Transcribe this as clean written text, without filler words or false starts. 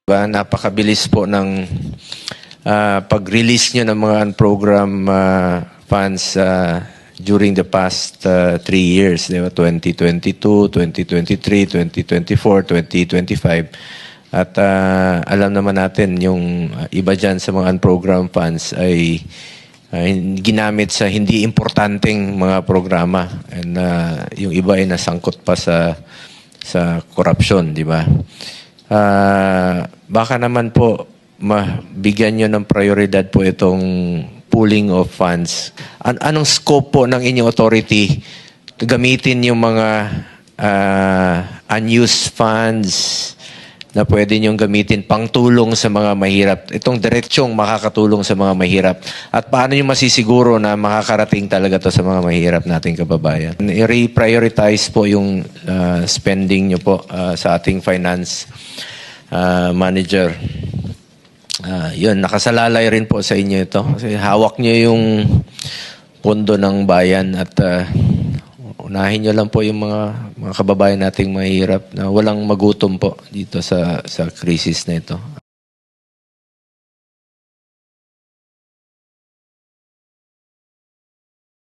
Napakabilis po ng pag-release nyo ng mga program funds during the past 3 years, di ba? 2022, 2023, 2024, 2025. At alam naman natin yung iba dyan sa mga unprogram funds ay ginamit sa hindi importanteng mga programa. And yung iba ay nasangkot pa sa corruption, di ba? Baka naman po mabigyan nyo ng prioridad po itong pooling of funds. Anong scope po ng inyong authority gamitin yung mga unused funds na pwede nyong gamitin pangtulong sa mga mahirap? Itong diretsyong makakatulong sa mga mahirap. At paano nyo masisiguro na makakarating talaga to sa mga mahirap nating kababayan? I-reprioritize po yung spending nyo po sa ating finance manager. Yun, nakasalalay rin po sa inyo ito. Kasi hawak nyo yung pondo ng bayan at unahin nyo lang po yung mga kababayan nating mahirap na walang magutom po dito sa krisis na ito.